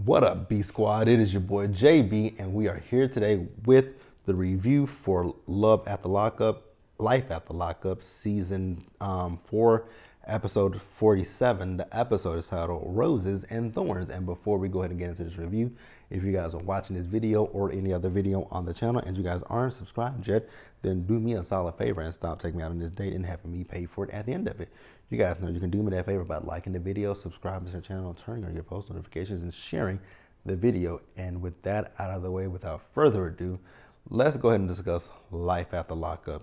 What up, B Squad? It is your boy JB, and we are here today with the review for Love After Lockup, Life After Lockup, Season 4, Episode 47. The episode is titled Roses and Thorns. And before we go ahead and get into this review, if you guys are watching this video or any other video on the channel and you guys aren't subscribed yet, then do me a solid favor and stop taking me out on this date and having me pay for it at the end of it. You guys know you can do me that favor by liking the video, subscribing to the channel, turning on your post notifications, and sharing the video. And with that out of the way, without further ado, let's go ahead and discuss Life After Lockup.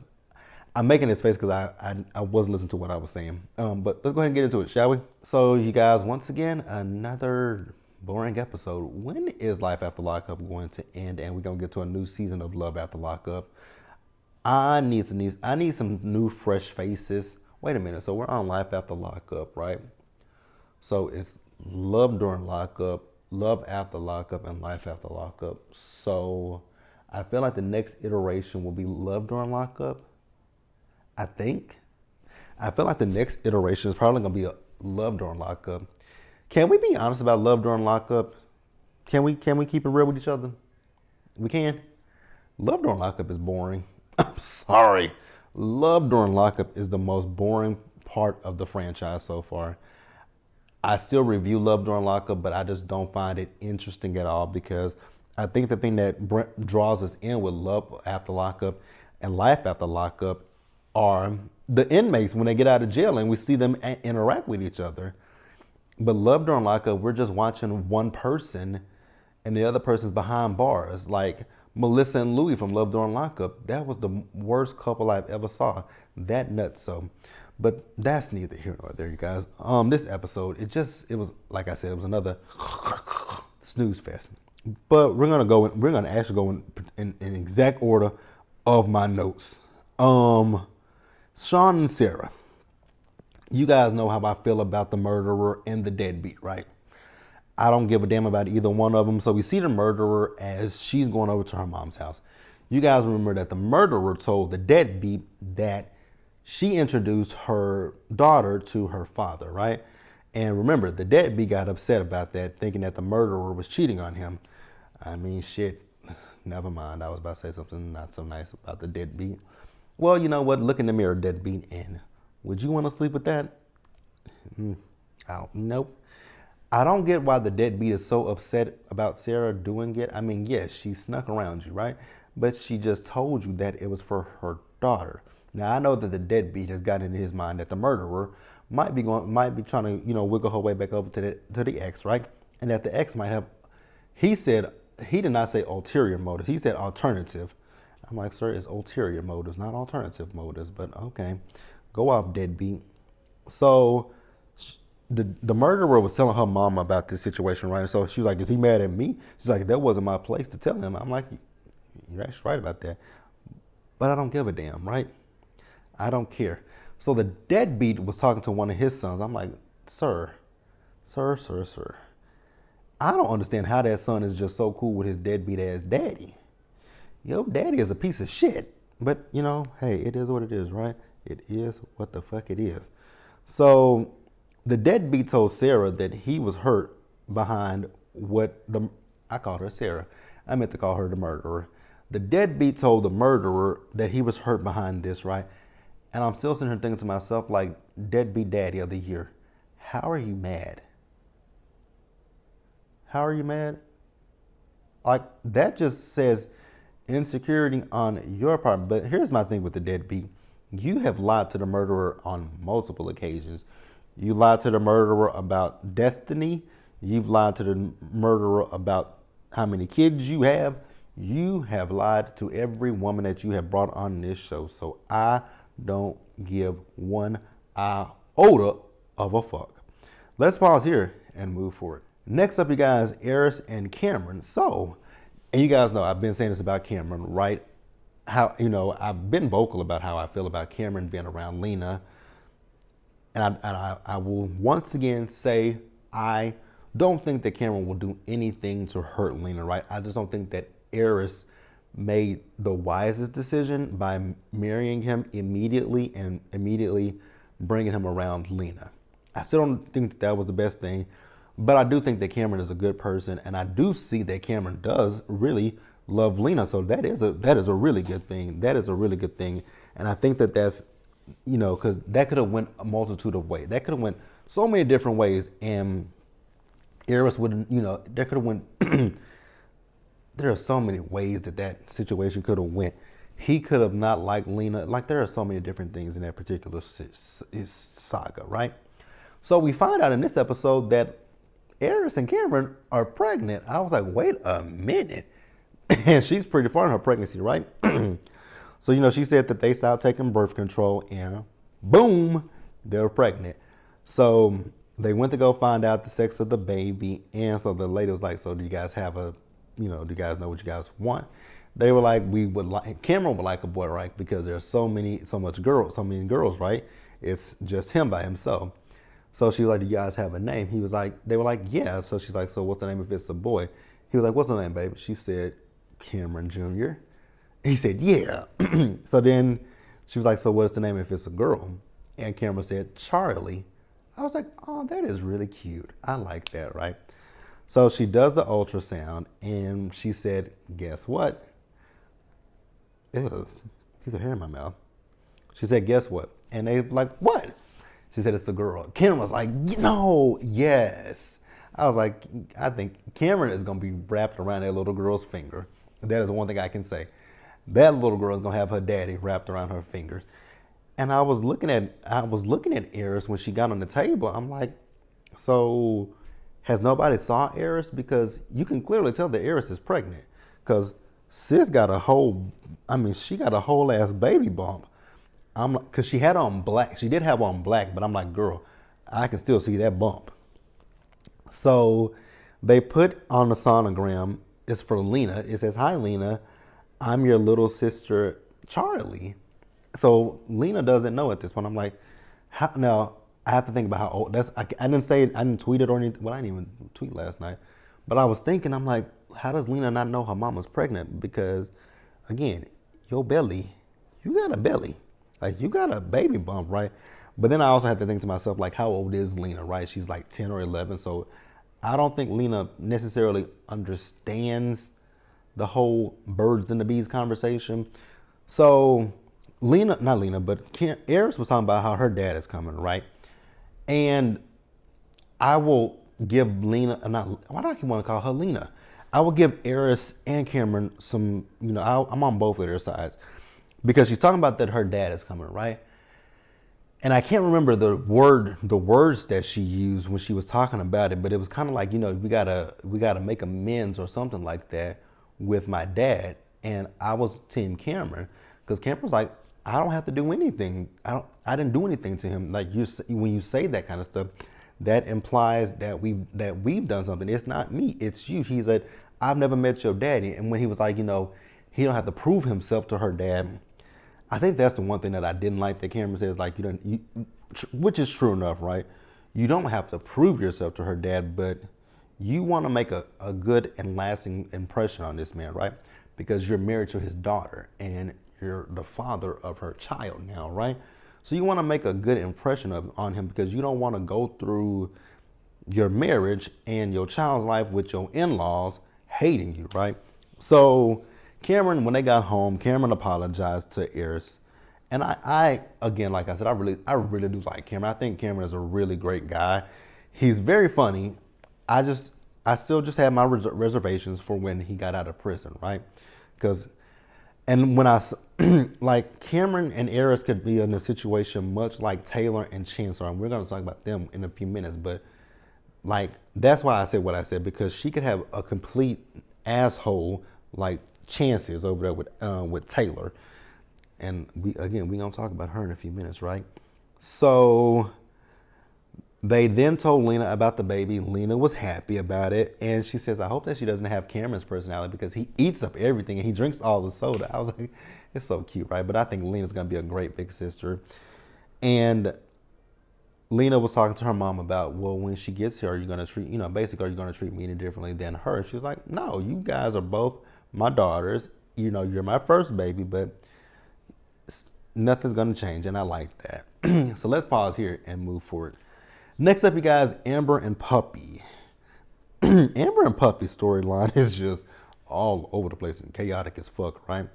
I'm making this face because I wasn't listening to what I was saying. But let's go ahead and get into it, shall we? So you guys, once again, another boring episode. When is Life After Lockup going to end? And we're going to get to a new season of Love After Lockup. I need some new fresh faces. Wait a minute, so we're on Life After Lockup, right? So it's Love During Lockup, Love After Lockup, and Life After Lockup. So I feel like the next iteration will be Love During Lockup, I think. I feel like the next iteration is probably going to be a Love During Lockup. Can we be honest about Love During Lockup? Can we keep it real with each other? We can? Love During Lockup is boring. I'm sorry. Love During Lockup is the most boring part of the franchise so far. I still review Love During Lockup, but I just don't find it interesting at all because I think the thing that draws us in with Love After Lockup and Life After Lockup are the inmates when they get out of jail and we see them interact with each other. But Love During Lockup, we're just watching one person and the other person's behind bars. Like Melissa and Louis from Love During Lockup, that was the worst couple I've ever saw. That nutso. But that's neither here nor there, you guys. This episode, it was like I said, it was another snooze fest. But we're gonna actually go in exact order of my notes. Sean and Sarah. You guys know how I feel about the murderer and the deadbeat, right? I don't give a damn about either one of them. So we see the murderer as she's going over to her mom's house. You guys remember that the murderer told the deadbeat that she introduced her daughter to her father, right? And remember, the deadbeat got upset about that, thinking that the murderer was cheating on him. I mean, shit, never mind. I was about to say something not so nice about the deadbeat. Well, you know what? Look in the mirror, deadbeat, and would you want to sleep with that? Nope. I don't get why the deadbeat is so upset about Sarah doing it. I mean, yes, she snuck around you, right? But she just told you that it was for her daughter. Now, I know that the deadbeat has gotten in his mind that the murderer might be trying to, wiggle her way back over to the ex, right? And that the ex might have, he did not say ulterior motives. He said alternative. I'm like, sir, it's ulterior motives, not alternative motives, but okay. Go off, deadbeat. So the murderer was telling her mom about this situation, right? So she was like, is he mad at me? She's like, that wasn't my place to tell him. I'm like, you're actually right about that. But I don't give a damn, right? I don't care. So the deadbeat was talking to one of his sons. I'm like, sir. I don't understand how that son is just so cool with his deadbeat ass daddy. Yo, daddy is a piece of shit. But, hey, it is what it is, right? It is what the fuck it is. So the deadbeat told Sarah that he was hurt behind I called her Sarah. I meant to call her the murderer. The deadbeat told the murderer that he was hurt behind this, right? And I'm still sitting here thinking to myself, like, deadbeat daddy of the year. How are you mad? How are you mad? Like, that just says insecurity on your part. But here's my thing with the deadbeat. You have lied to the murderer on multiple occasions. You lied to the murderer about destiny. You've lied to the murderer about how many kids you have. You have lied to every woman that you have brought on this show. So I don't give one iota of a fuck. Let's pause here and move forward. Next up, you guys, Aries and Cameron. And you guys know I've been saying this about Cameron, right? How, I've been vocal about how I feel about Cameron being around Lena. And I will once again say I don't think that Cameron will do anything to hurt Lena, right? I just don't think that Aries made the wisest decision by marrying him immediately and immediately bringing him around Lena. I still don't think that was the best thing. But I do think that Cameron is a good person, and I do see that Cameron does really love Lena. So that is a really good thing. That is a really good thing, and I think that that's, because that could have went a multitude of ways. That could have went so many different ways, and Aries wouldn't. There could have went. There are so many ways that situation could have went. He could have not liked Lena. Like, there are so many different things in that particular saga, right? So we find out in this episode that Aries and Cameron are pregnant. I was like, wait a minute. And she's pretty far in her pregnancy, right? So, she said that they stopped taking birth control and boom, they're pregnant. So they went to go find out the sex of the baby. And so the lady was like, so do you guys have do you guys know what you guys want? They were like, Cameron would like a boy, right? Because there's so many girls, right? It's just him by himself. So she was like, do you guys have a name? They were like, yeah. So she's like, so what's the name if it's a boy? He was like, what's the name, baby? She said, Cameron Jr. He said, yeah. So then she was like, so what's the name if it's a girl? And Cameron said, Charlie. I was like, oh, that is really cute. I like that, right? So she does the ultrasound, and she said, guess what? Ew, there's a hair in my mouth. She said, guess what? And they were like, what? She said, it's a girl. Cameron was like, no, yes. I was like, I think Cameron is going to be wrapped around that little girl's finger. That is one thing I can say. That little girl is going to have her daddy wrapped around her fingers. And I was looking at Aries when she got on the table. I'm like, so has nobody saw Aries? Because you can clearly tell that Aries is pregnant. Because sis got she got a whole ass baby bump. I'm like, because she had on black. She did have on black, but I'm like, girl, I can still see that bump. So they put on the sonogram, it's for Lena. It says, hi, Lena. I'm your little sister, Charlie. So Lena doesn't know at this point. I'm like, now I have to think about how old. I didn't tweet it or anything. Well, I didn't even tweet last night. But I was thinking, I'm like, how does Lena not know her mama's pregnant? Because, again, your belly, you got a belly. Like, you got a baby bump, right? But then I also have to think to myself, like, how old is Lena, right? She's like 10 or 11. So I don't think Lena necessarily understands the whole birds and the bees conversation. So Aries was talking about how her dad is coming, right? And I will give Lena, why do I keep want to call her Lena? I will give Aries and Cameron some, I'm on both of their sides. Because she's talking about that her dad is coming, right? And I can't remember the words that she used when she was talking about it, but it was kind of like, we gotta make amends or something like that with my dad. And I was Team Cameron, because Cameron was like, I don't have to do anything. I didn't do anything to him. Like, when you say that kind of stuff, that implies that we've done something. It's not me, it's you. He said, I've never met your daddy. And when he was like, he don't have to prove himself to her dad. I think that's the one thing that I didn't like that Cameron says, like, which is true enough, right? You don't have to prove yourself to her dad, but you want to make a good and lasting impression on this man, right? Because you're married to his daughter and you're the father of her child now, right? So you want to make a good impression on him, because you don't want to go through your marriage and your child's life with your in-laws hating you, right? So Cameron, when they got home, Cameron apologized to Aries. And I again, like I said, I really do like Cameron. I think Cameron is a really great guy. He's very funny. I still just have my reservations for when he got out of prison, right? And when like, Cameron and Aries could be in a situation much like Taylor and Chance are, and we're going to talk about them in a few minutes, but like, that's why I said what I said, because she could have a complete asshole like Chance is over there with Taylor. And we're going to talk about her in a few minutes, right? So they then told Lena about the baby. Lena was happy about it. And she says, I hope that she doesn't have Cameron's personality, because he eats up everything and he drinks all the soda. I was like, it's so cute, right? But I think Lena's going to be a great big sister. And Lena was talking to her mom about, well, when she gets here, are you going to treat, basically, are you going to treat me any differently than her? She was like, no, you guys are both my daughters. You're my first baby, but nothing's going to change. And I like that. So let's pause here and move forward. Next up, you guys, Amber and Puppy. Amber and Puppy's storyline is just all over the place and chaotic as fuck, right?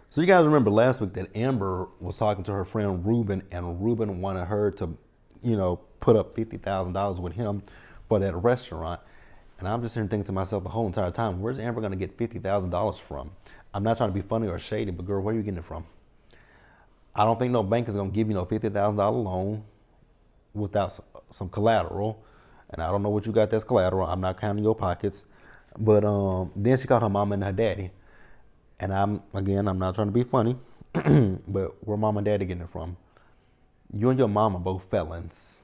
So you guys remember last week that Amber was talking to her friend Ruben, and Ruben wanted her to, put up $50,000 with him for that restaurant. And I'm just here thinking to myself the whole entire time, where's Amber going to get $50,000 from? I'm not trying to be funny or shady, but girl, where are you getting it from? I don't think no bank is going to give you no $50,000 loan without some collateral. And I don't know what you got that's collateral. I'm not counting your pockets. But then she called her mama and her daddy. And I'm not trying to be funny, but where mom and daddy getting it from? You and your mom are both felons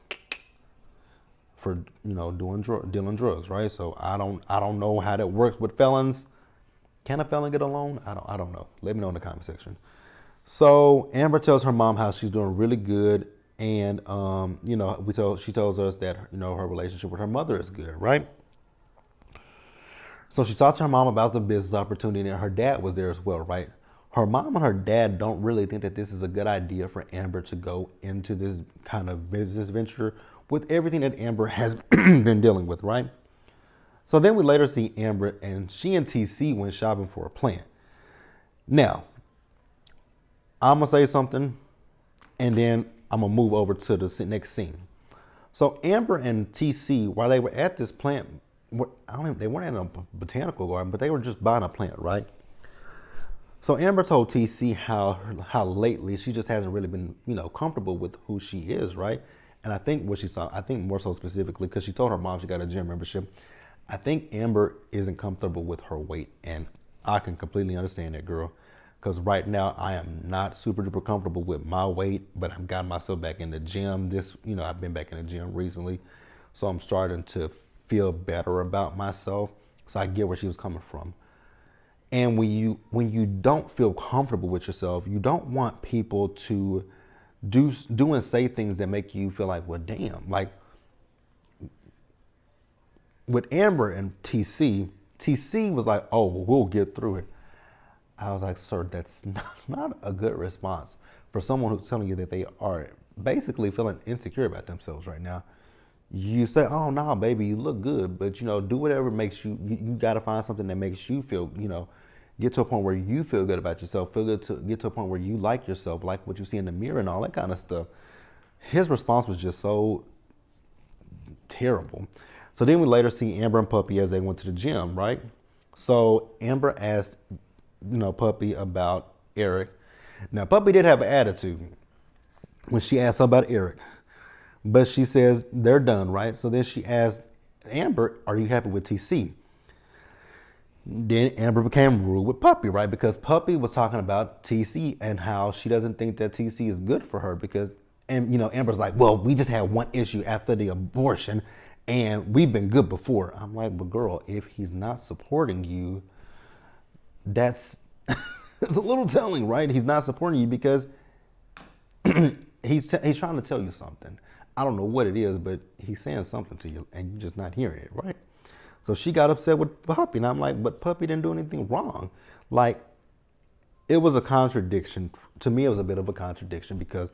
for dealing drugs, right? So I don't know how that works with felons. Can a felon get a loan? I don't know. Let me know in the comment section. So Amber tells her mom how she's doing really good, and she tells us that her relationship with her mother is good, right? So she talked to her mom about the business opportunity, and her dad was there as well, right? Her mom and her dad don't really think that this is a good idea for Amber to go into this kind of business venture with everything that Amber has been dealing with, right? So then we later see Amber, and she and TC went shopping for a plant. Now, I'm going to say something, and then I'm going to move over to the next scene. So Amber and TC, while they were at this plant, they weren't in a botanical garden, but they were just buying a plant, right? So Amber told TC how lately she just hasn't really been, comfortable with who she is, right? And I think more so specifically, because she told her mom she got a gym membership, I think Amber isn't comfortable with her weight, and I can completely understand that, girl. Because right now I am not super duper comfortable with my weight, but I've gotten myself back in the gym. I've been back in the gym recently, so I'm starting to feel better about myself. So I get where she was coming from. And when you don't feel comfortable with yourself, you don't want people to do and say things that make you feel like, well, damn. Like with Amber and TC was like, oh, well, we'll get through it. I was like, sir, that's not a good response for someone who's telling you that they are basically feeling insecure about themselves right now. You say, oh, no, baby, you look good, but, do whatever makes you got to find something that makes you feel, get to a point where you feel good about yourself, get to a point where you like yourself, like what you see in the mirror and all that kind of stuff. His response was just so terrible. So then we later see Amber and Puppy as they went to the gym, right? So Amber asked, Puppy about Eric. Now, Puppy did have an attitude when she asked her about Eric. But she says they're done, right? So then she asked Amber, are you happy with TC? Then Amber became rude with Puppy, right? Because Puppy was talking about TC and how she doesn't think that TC is good for her because, and Amber's like, well, we just had one issue after the abortion and we've been good before. I'm like, but girl, if he's not supporting you, that's it's a little telling, right? He's not supporting you because he's trying to tell you something. I don't know what it is, but he's saying something to you and you're just not hearing it, right? So she got upset with Puppy, and I'm like, but Puppy didn't do anything wrong. Like, it was a contradiction. To me, it was a bit of a contradiction because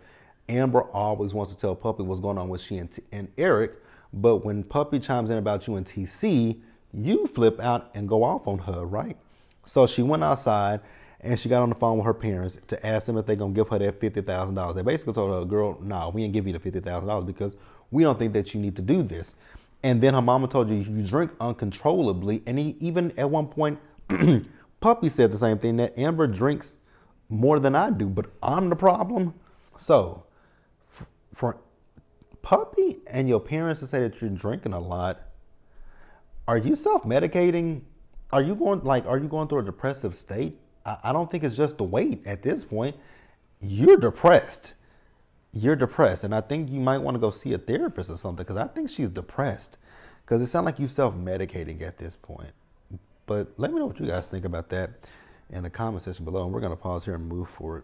Amber always wants to tell Puppy what's going on with she and Eric, but when Puppy chimes in about you and TC, you flip out and go off on her, right? So she went outside and she got on the phone with her parents to ask them if they're going to give her that $50,000. They basically told her, girl, no, we ain't give you the $50,000 because we don't think that you need to do this. And then her mama told you drink uncontrollably. And even at one point, Puppy said the same thing, that Amber drinks more than I do, but I'm the problem. So for Puppy and your parents to say that you're drinking a lot, are you self-medicating? Are you going through a depressive state? I don't think it's just the weight at this point. You're depressed. And I think you might want to go see a therapist or something because I think she's depressed because it sounds like you self-medicating at this point. But let me know what you guys think about that in the comment section below, and we're going to pause here and move forward.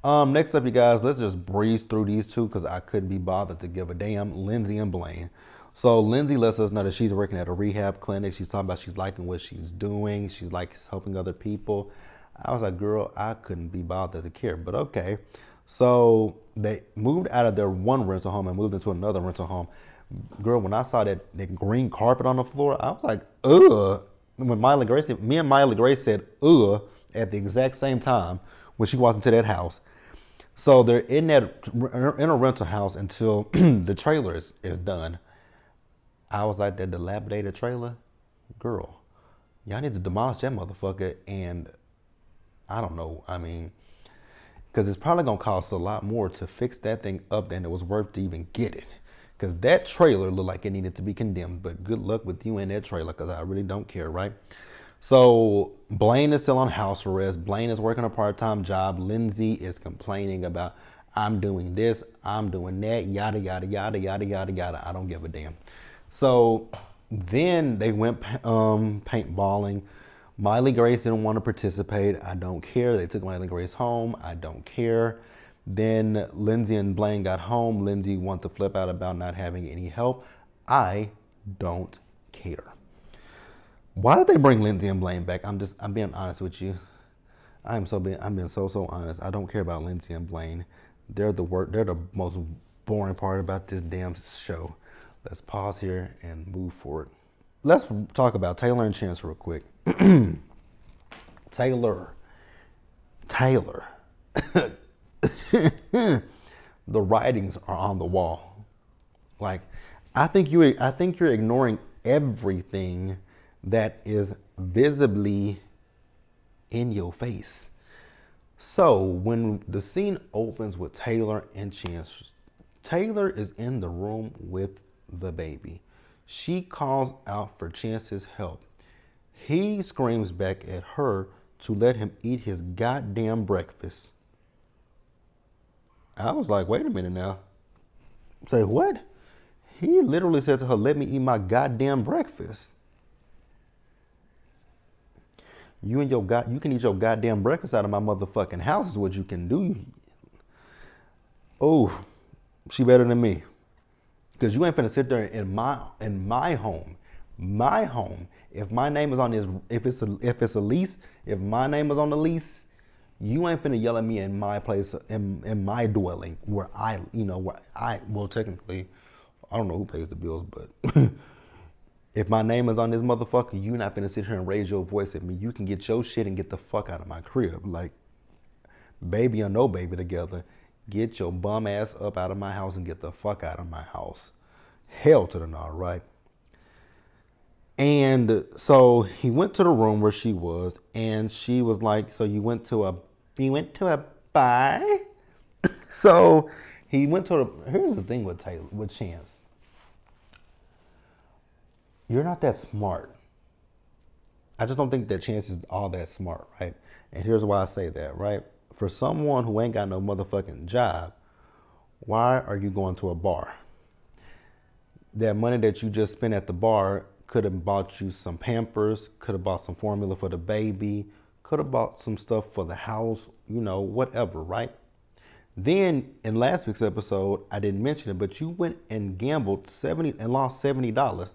Next up, you guys, let's just breeze through these two because I couldn't be bothered to give a damn. Lindsay and Blaine. So Lindsay lets us know that she's working at a rehab clinic. She's talking about she's liking what she's doing. She's like helping other people. I was like, girl, I couldn't be bothered to care, but okay. So they moved out of their one rental home and moved into another rental home. Girl, when I saw that green carpet on the floor, I was like, ugh. When me and Miley Grace said, ugh, at the exact same time when she walked into that house. So they're in a rental house until the trailer is done. I was like, that dilapidated trailer, girl, y'all need to demolish that motherfucker. And I don't know, I mean, because it's probably gonna cost a lot more to fix that thing up than it was worth to even get it. Because that trailer looked like it needed to be condemned. But good luck with you in that trailer, because I really don't care, right? So Blaine is still on house arrest. Blaine is working a part-time job. Lindsay is complaining about, I'm doing this, I'm doing that, yada, yada, yada, yada, yada, yada. I don't give a damn. So then they went paintballing. Miley Grace didn't want to participate. I don't care. They took Miley Grace home. I don't care. Then Lindsay and Blaine got home. Lindsay wanted to flip out about not having any help. I don't care. Why did they bring Lindsay and Blaine back? I'm being honest with you. I'm being so honest. I don't care about Lindsay and Blaine. They're the most boring part about this damn show. Let's pause here and move forward. Let's talk about Taylor and Chance real quick. Taylor. The writings are on the wall. Like, I think you're ignoring everything that is visibly in your face. So when the scene opens with Taylor and Chance, Taylor is in the room with the baby. She calls out for Chance's help. He screams back at her to let him eat his goddamn breakfast. I was like, wait a minute now. Say what? He literally said to her, let me eat my goddamn breakfast. You can eat your goddamn breakfast out of my motherfucking house is what you can do. Oh, she better than me. Because you ain't finna sit there in my home. My home. If my name is on this, if it's a lease, if my name is on the lease, you ain't finna yell at me in my place, in my dwelling, where well, technically, I don't know who pays the bills, but if my name is on this motherfucker, you not finna sit here and raise your voice at me. You can get your shit and get the fuck out of my crib. Like, baby or no baby together, get your bum ass up out of my house and get the fuck out of my house. Hell to the no, right? And so he went to the room where she was, and she was like, so you went to a bar? So he went to here's the thing with Chance. You're not that smart. I just don't think that Chance is all that smart, right? And here's why I say that, right? For someone who ain't got no motherfucking job, why are you going to a bar? That money that you just spent at the bar could have bought you some Pampers, could have bought some formula for the baby, could have bought some stuff for the house, whatever, right? Then in last week's episode, I didn't mention it, but you went and gambled and lost $70.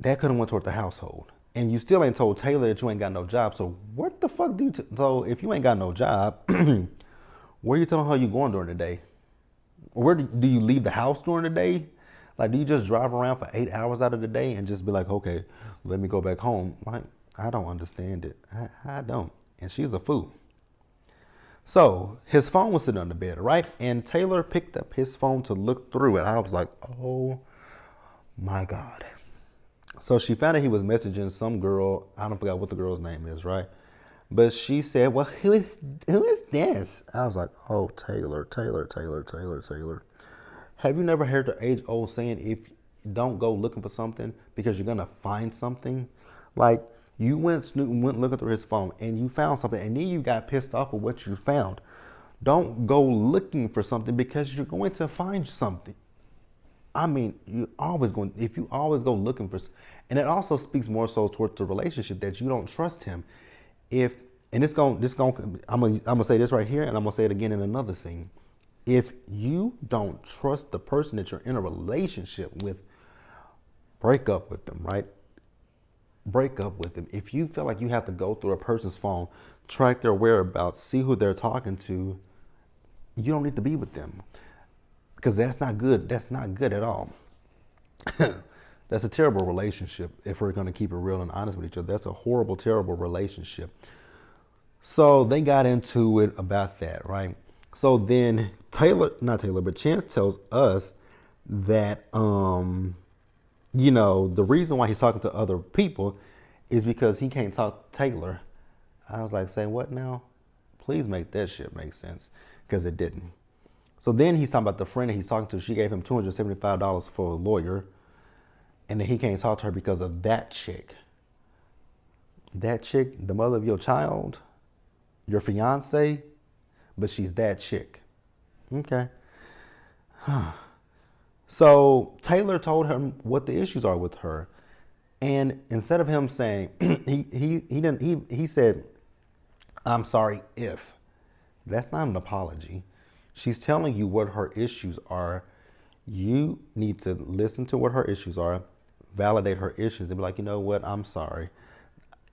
That could have went toward the household. And you still ain't told Taylor that you ain't got no job. So what the fuck so if you ain't got no job, where you telling her you going during the day? Where do you leave the house during the day? Like, do you just drive around for 8 hours out of the day and just be like, okay, let me go back home? Like, I don't understand it. I don't. And she's a fool. So his phone was sitting on the bed, right? And Taylor picked up his phone to look through it. I was like, oh my God. So she found out he was messaging some girl. I don't forget what the girl's name is, right? But she said, well, who is this? I was like, oh, Taylor. Have you never heard the age-old saying, if you don't go looking for something because you're going to find something? Like, you went looking through his phone and you found something, and then you got pissed off with what you found. Don't go looking for something because you're going to find something. I mean, if you always go looking for, and it also speaks more so towards the relationship that you don't trust him. I'm gonna say this right here, and I'm gonna say it again in another scene. If you don't trust the person that you're in a relationship with, break up with them, right? Break up with them. If you feel like you have to go through a person's phone, track their whereabouts, see who they're talking to, you don't need to be with them. because that's not good. That's not good at all. That's a terrible relationship if we're going to keep it real and honest with each other. That's a horrible, terrible relationship. So they got into it about that, right? So then not Taylor, but Chance tells us that, the reason why he's talking to other people is because he can't talk to Taylor. I was like, say what now? Please make that shit make sense, because it didn't. So then he's talking about the friend that he's talking to. She gave him $275 for a lawyer, and then he can't talk to her because of that chick. That chick, the mother of your child, your fiance, but she's that chick. Okay. So Taylor told him what the issues are with her, and instead of him saying he said, "I'm sorry if." That's not an apology. She's telling you what her issues are. You need to listen to what her issues are, validate her issues, and be like, you know what, I'm sorry.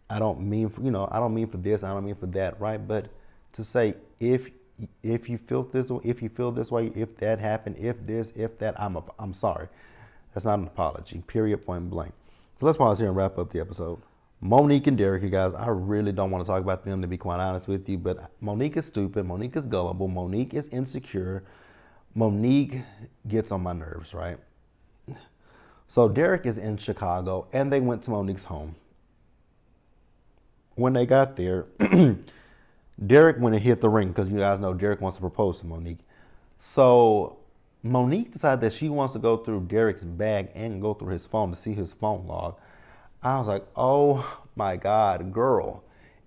I don't mean for this, I don't mean for that, right? But to say if you feel this way, if that happened, if this, if that, I'm sorry. That's not an apology. Period. Point blank. So let's pause here and wrap up the episode. Monique and Derek, you guys, I really don't want to talk about them, to be quite honest with you, but Monique is stupid, Monique is gullible, Monique is insecure, Monique gets on my nerves, right? So Derek is in Chicago, and they went to Monique's home. When they got there, Derek went and hit the ring, because you guys know Derek wants to propose to Monique. So Monique decided that she wants to go through Derek's bag and go through his phone to see his phone log. I was like, oh my God, girl,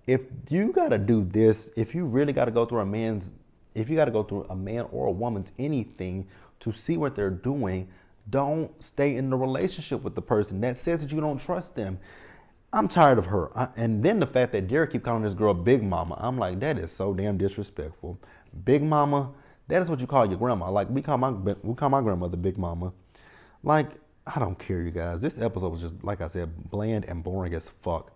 if you gotta do this, if you really gotta go through if you gotta go through a man or a woman's anything to see what they're doing, don't stay in the relationship with the person. That says that you don't trust them. I'm tired of her. And then the fact that Derek keep calling this girl Big Mama, I'm like, that is so damn disrespectful. Big Mama, that is what you call your grandma. Like we call my grandmother Big Mama. Like, I don't care, you guys. This episode was just, like I said, bland and boring as fuck.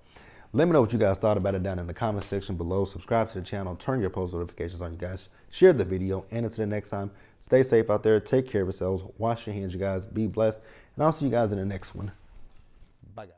Let me know what you guys thought about it down in the comment section below. Subscribe to the channel. Turn your post notifications on, you guys. Share the video. And until the next time, stay safe out there. Take care of yourselves. Wash your hands, you guys. Be blessed. And I'll see you guys in the next one. Bye, guys.